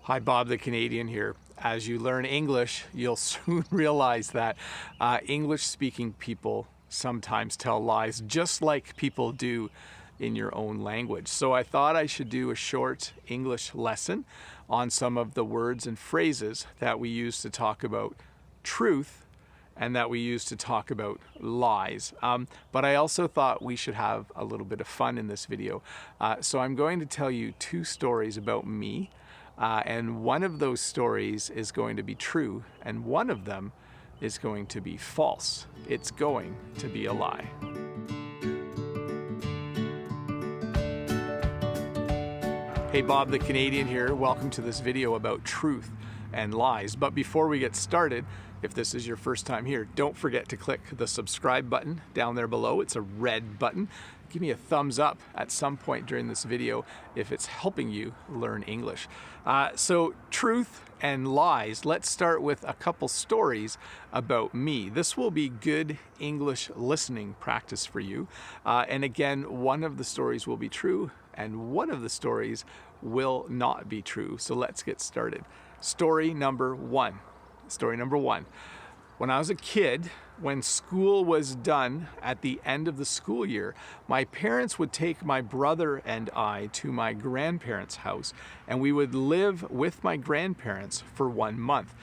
Hi, Bob the Canadian here. As you learn English, you'll soon realize that English-speaking people sometimes tell lies, just like people do in your own language. So I thought I should do a short English lesson on some of the words and phrases that we use to talk about truth and that we use to talk about lies. But I also thought we should have a little bit of fun in this video. So I'm going to tell you two stories about me. And one of those stories is going to be true, and one of them is going to be false. It's going to be a lie. Hey, Bob the Canadian here. Welcome to this video about truth and lies. But before we get started, if this is your first time here, don't forget to click the subscribe button down there below. It's a red button. Give me a thumbs up at some point during this video if it's helping you learn English. So truth and lies. Let's start with a couple stories about me. This will be good English listening practice for you. And again, one of the stories will be true and one of the stories will not be true. So let's get started. Story number one. When I was a kid, when school was done at the end of the school year, my parents would take my brother and I to my grandparents' house, and we would live with my grandparents for 1 month.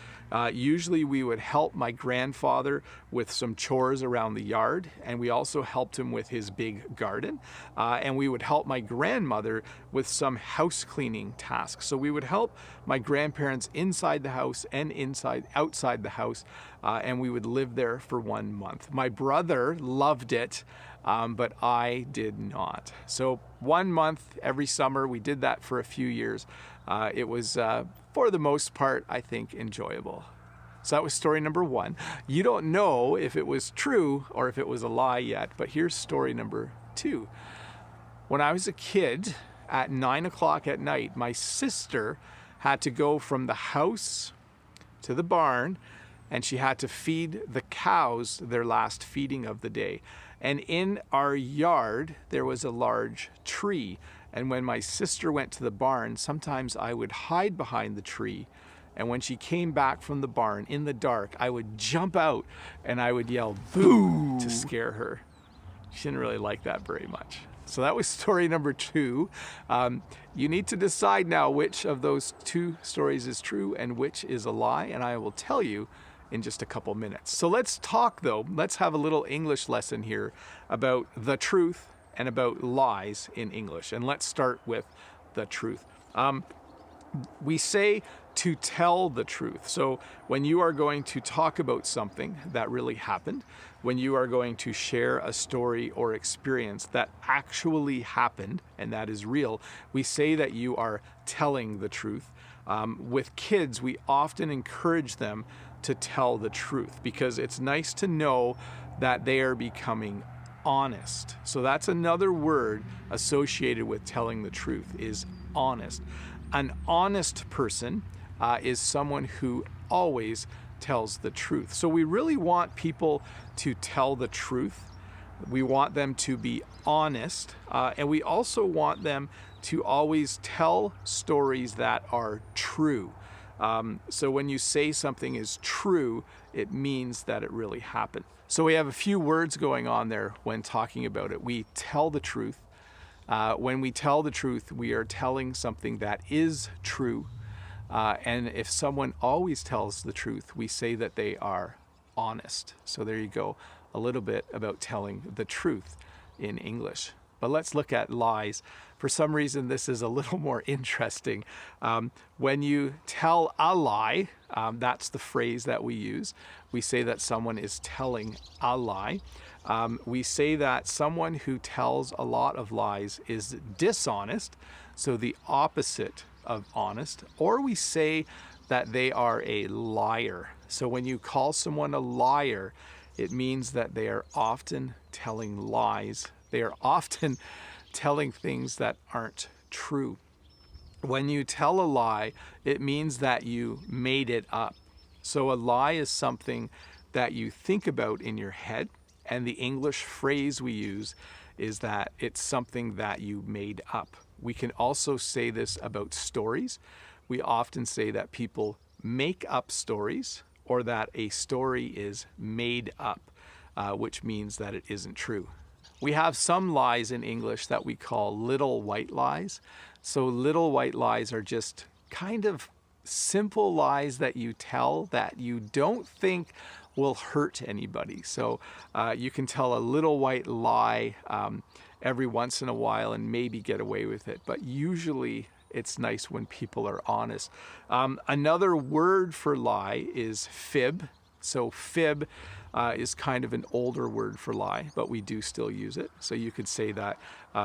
Usually we would help my grandfather with some chores around the yard, and we also helped him with his big garden. And we would help my grandmother with some house cleaning tasks. So we would help my grandparents inside the house and outside the house, and we would live there for 1 month. My brother loved it, but I did not. So 1 month every summer, we did that for a few years. It was, for the most part, I think, enjoyable. So that was story number one. You don't know if it was true or if it was a lie yet, but here's story number two. When I was a kid, at 9 o'clock at night, my sister had to go from the house to the barn, and she had to feed the cows their last feeding of the day. And in our yard, there was a large tree. And when my sister went to the barn, sometimes I would hide behind the tree. And when she came back from the barn in the dark, I would jump out and I would yell, "Boo!" to scare her. She didn't really like that very much. So that was story number two. You need to decide now which of those two stories is true and which is a lie, and I will tell you in just a couple minutes. So let's talk though, let's have a little English lesson here about the truth and about lies in English. And let's start with the truth. We say to tell the truth. So when you are going to talk about something that really happened, when you are going to share a story or experience that actually happened and that is real, we say that you are telling the truth. With kids, we often encourage them to tell the truth because it's nice to know that they are becoming honest. So that's another word associated with telling the truth is honest. An honest person is someone who always tells the truth. So we really want people to tell the truth. We want them to be honest, and we also want them to always tell stories that are true. So when you say something is true, it means that it really happened. So we have a few words going on there when talking about it. We tell the truth. When we tell the truth, we are telling something that is true. And if someone always tells the truth, we say that they are honest. So there you go, a little bit about telling the truth in English. But let's look at lies. For some reason, this is a little more interesting. When you tell a lie, that's the phrase that we use. We say that someone is telling a lie. We say that someone who tells a lot of lies is dishonest, so the opposite of honest. Or we say that they are a liar. So when you call someone a liar, it means that they are often telling lies. They are often telling things that aren't true. When you tell a lie, it means that you made it up. So a lie is something that you think about in your head, and the English phrase we use is that it's something that you made up. We can also say this about stories. we often say that people make up stories or that a story is made up, which means that it isn't true. We have some lies in English that we call little white lies. So little white lies are just kind of simple lies that you tell that you don't think will hurt anybody. So you can tell a little white lie every once in a while and maybe get away with it. But usually it's nice when people are honest. Another word for lie is fib. So fib is kind of an older word for lie, but we do still use it. So you could say that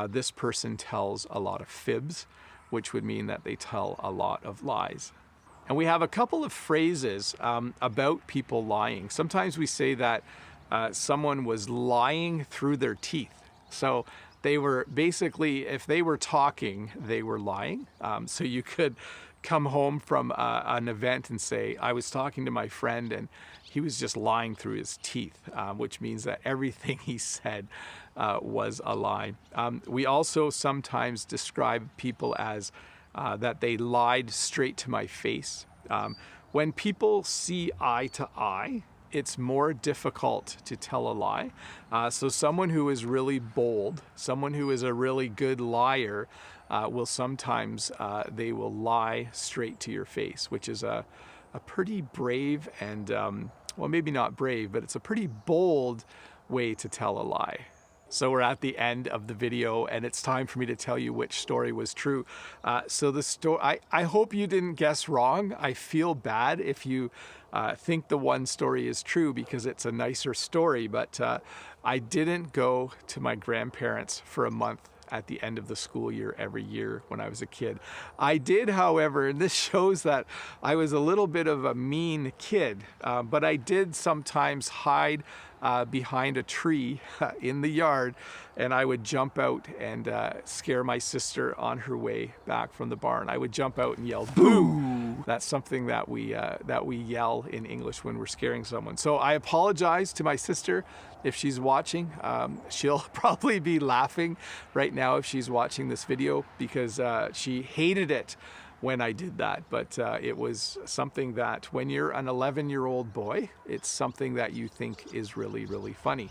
this person tells a lot of fibs, which would mean that they tell a lot of lies. And we have a couple of phrases about people lying. Sometimes we say that someone was lying through their teeth. So they were basically, if they were talking, they were lying. So you could come home from an event and say, I was talking to my friend and he was just lying through his teeth, which means that everything he said was a lie. We also sometimes describe people as that they lied straight to my face. When people see eye to eye, it's more difficult to tell a lie. So someone who is really bold, someone who is a really good liar, will sometimes, they will lie straight to your face, which is a pretty brave and, well, maybe not brave, but it's a pretty bold way to tell a lie. So we're at the end of the video and it's time for me to tell you which story was true. So the story, I hope you didn't guess wrong. I feel bad if you think the one story is true because it's a nicer story, but I didn't go to my grandparents for a month at the end of the school year every year when I was a kid. I did, however, and this shows that I was a little bit of a mean kid, but I did sometimes hide behind a tree in the yard, and I would jump out and scare my sister on her way back from the barn. I would jump out and yell, "Boo!" That's something that we yell in English when we're scaring someone. So I apologize to my sister if she's watching. She'll probably be laughing right now if she's watching this video because she hated it when I did that, but it was something that when you're an 11-year-old boy, it's something that you think is really, really funny.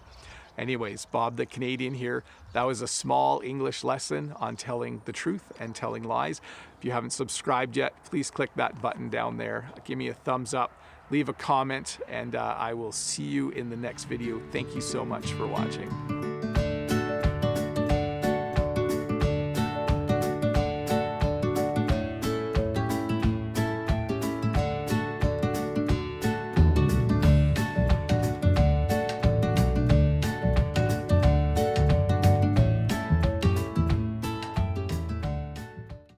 Anyways, Bob the Canadian here. That was a small English lesson on telling the truth and telling lies. If you haven't subscribed yet, please click that button down there. Give me a thumbs up, leave a comment, and I will see you in the next video. Thank you so much for watching.